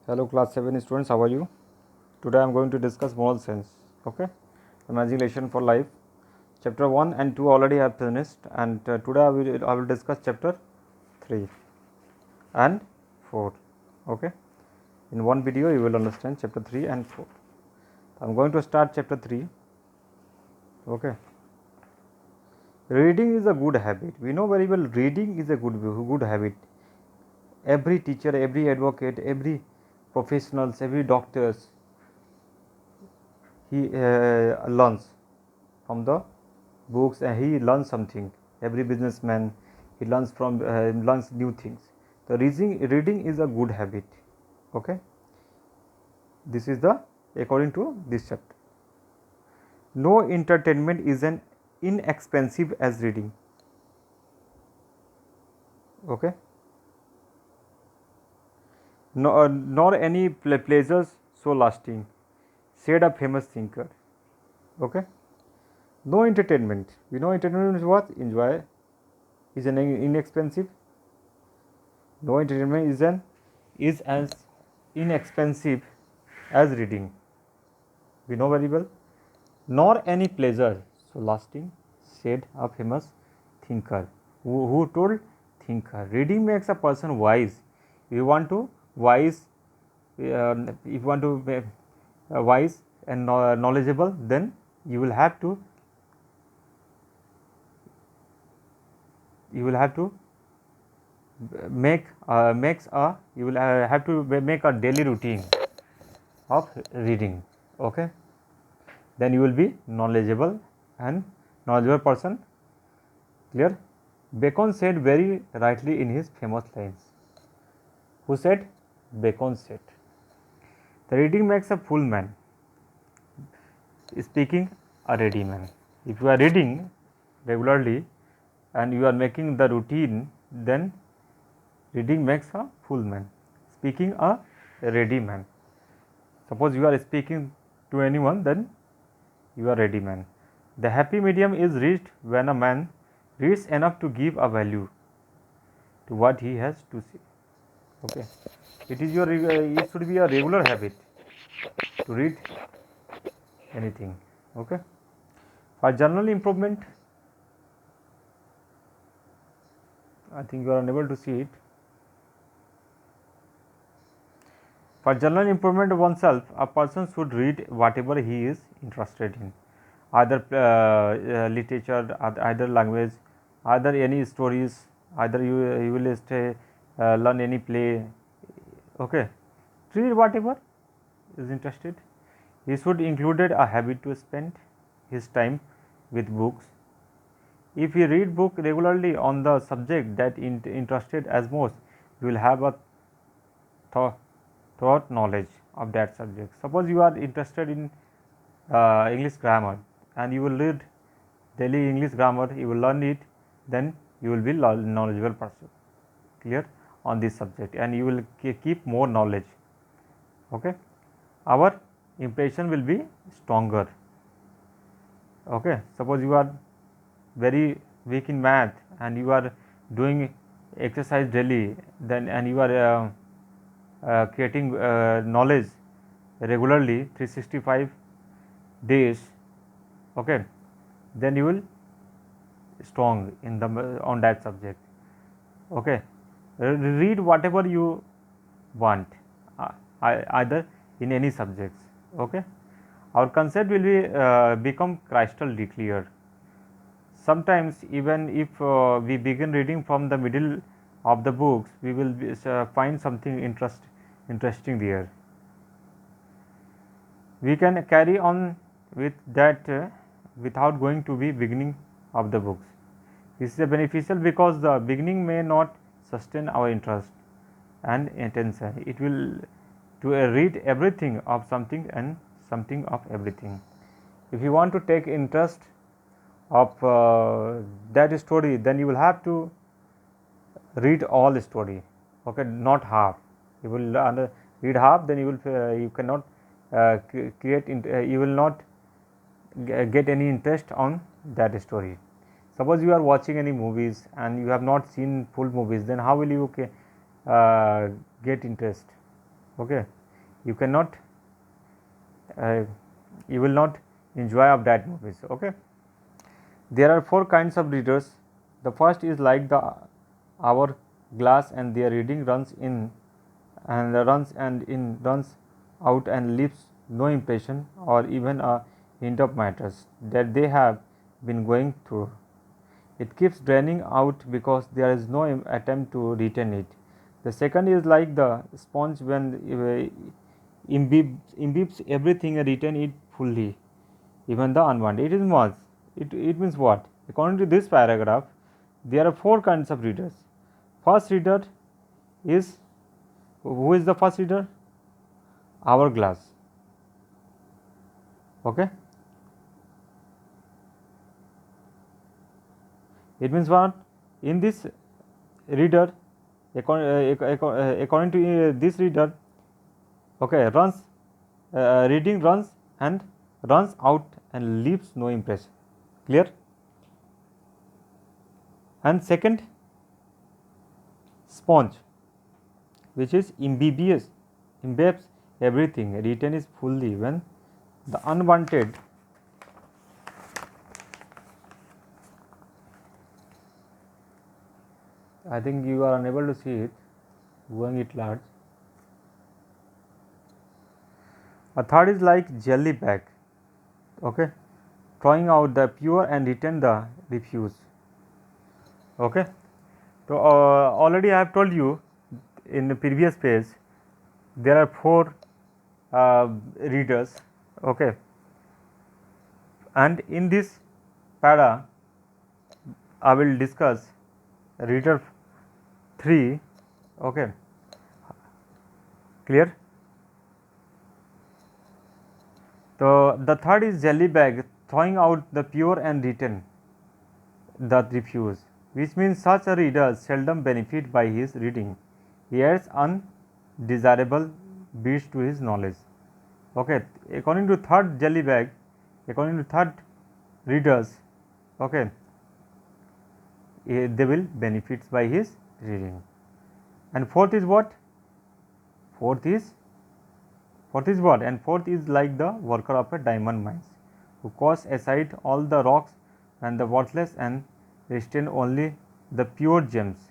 Hello class 7 students, how are you? Today I am going to discuss moral sense. Okay, imagination for life. Chapter 1 and 2 already have finished, and today I will discuss chapter 3 and 4. Okay, in one video you will understand chapter 3 and 4. I am going to start chapter 3. Okay, reading is a good habit. We know very well reading is a good habit. Every teacher, every advocate, every professionals, every doctors, he learns from the books and he learns something. Every businessman, he learns new things. The reading is a good habit. Okay, this is the according to this chapter. No entertainment is an inexpensive as reading. Okay, no, nor any pleasures so lasting, said a famous thinker. Okay, no entertainment. We know entertainment is what? Enjoy is an inexpensive. No entertainment is as inexpensive as reading. We know very well. Nor any pleasure so lasting, said a famous thinker. Who told? Thinker. Reading makes a person wise. If you want to wise, if you want to be wise and knowledgeable, then you will have to make makes a you will have to make a daily routine of reading. Okay, then you will be knowledgeable and knowledgeable person. Clear? Bacon said very rightly in his famous lines. Who said? Bacon said. The reading makes a full man. Speaking a ready man. If you are reading regularly and you are making the routine, then reading makes a full man. Speaking a ready man. Suppose you are speaking to anyone, then you are ready man. The happy medium is reached when a man reads enough to give a value to what he has to say. Okay, it should be a regular habit to read anything. Okay, for general improvement, I think you are unable to see it. For general improvement of oneself, a person should read whatever he is interested in, either literature, either language, either any stories, either you will stay learn any play. Okay, read whatever is interested. He should included a habit to spend his time with books. If you read book regularly on the subject that interested as most, you will have a thought knowledge of that subject. Suppose you are interested in English grammar and you will read daily English grammar, you will learn it, then you will be knowledgeable person. Clear on this subject, and you will keep more knowledge. Okay, our impression will be stronger. Okay, suppose you are very weak in math and you are doing exercise daily, then and you are creating knowledge regularly 365 days. Okay, then you will strong in the on that subject. Okay, read whatever you want, either in any subjects. Okay, our concept will be become crystal clear. Sometimes even if we begin reading from the middle of the books, we will find something interesting there. We can carry on with that without going to the beginning of the books. This is beneficial because the beginning may not sustain our interest and attention. It will to read everything of something and something of everything. If you want to take interest of that story, then you will have to read all the story. Okay, not half. You will read half, then you cannot create. You will not get any interest on that story. Suppose you are watching any movies and you have not seen full movies, then how will you get interest? Okay, you cannot you will not enjoy of that movies. Okay, there are four kinds of readers. The first is like the hour glass, and their reading runs in runs out and leaves no impression or even a hint of matters that they have been going through. It keeps draining out because there is no attempt to retain it. The second is like the sponge when imbibes everything and retain it fully, even the unwanted. It means what? According to this paragraph, there are four kinds of readers. First reader is, who is the first reader? Hourglass. Okay. It means what? In this reader, according to this reader, okay, reading runs and runs out and leaves no impression. Clear? And second, sponge, which is imbibes everything, retains fully when the unwanted I think you are unable to see it, going it large. A third is like jelly bag, okay, throwing out the pure and retain the refuse. Okay, so already I have told you in the previous page there are four readers. Okay, and in this para I will discuss reader 3. Okay, clear? So the third is jelly bag, throwing out the pure and retain the refuse, which means such a reader seldom benefit by his reading. He adds undesirable bits to his knowledge. Okay, according to third jelly bag, according to third readers, okay, they will benefit by his reading. And fourth is what? Fourth is what? And fourth is like the worker of a diamond mines, who casts aside all the rocks and the worthless and retain only the pure gems,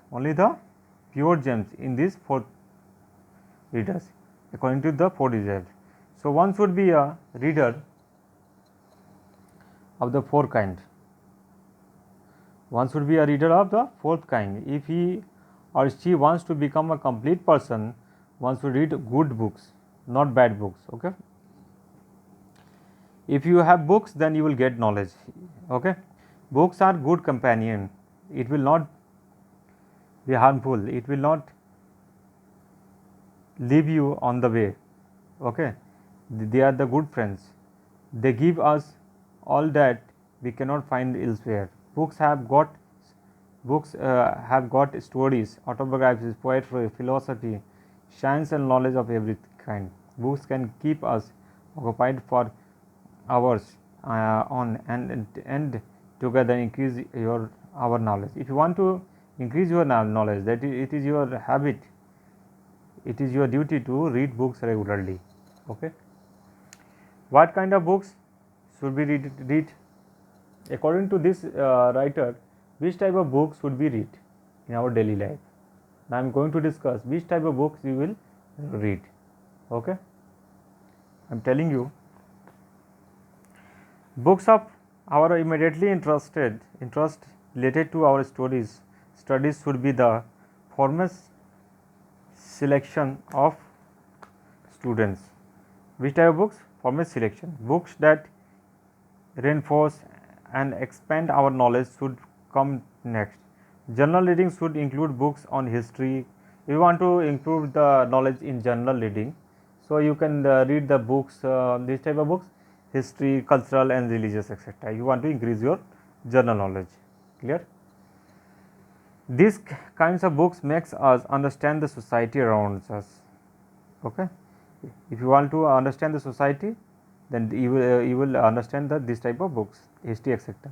in these four readers, according to the four readers. So one should be a reader of the four kind. One should be a reader of the fourth kind. If he or she wants to become a complete person, one should read good books, not bad books. Okay. If you have books, then you will get knowledge. Okay. Books are good companion. It will not be harmful. It will not leave you on the way. Okay. They are the good friends. They give us all that we cannot find elsewhere. Books have got stories, autobiographies, poetry, philosophy, science and knowledge of every kind. Books can keep us occupied for hours on and together increase our knowledge. If you want to increase your knowledge, that it is your habit, it is your duty to read books regularly. Okay. What kind of books should we read? According to this writer, which type of books should we read in our daily life? Now I am going to discuss which type of books you will read. Okay, I am telling you, books of our immediately interest related to our studies should be the foremost selection of students. Which type of books? Foremost selection. Books that reinforce and expand our knowledge should come next. General reading should include books on history. If you want to improve the knowledge in general reading, so you can read the books, this type of books, history, cultural and religious, etc. You want to increase your general knowledge. Clear? These kinds of books makes us understand the society around us. Okay. If you want to understand the society, then you will understand this type of books, history, etc.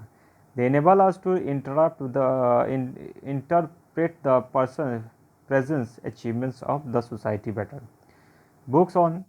They enable us to interpret the presence achievements of the society better. books on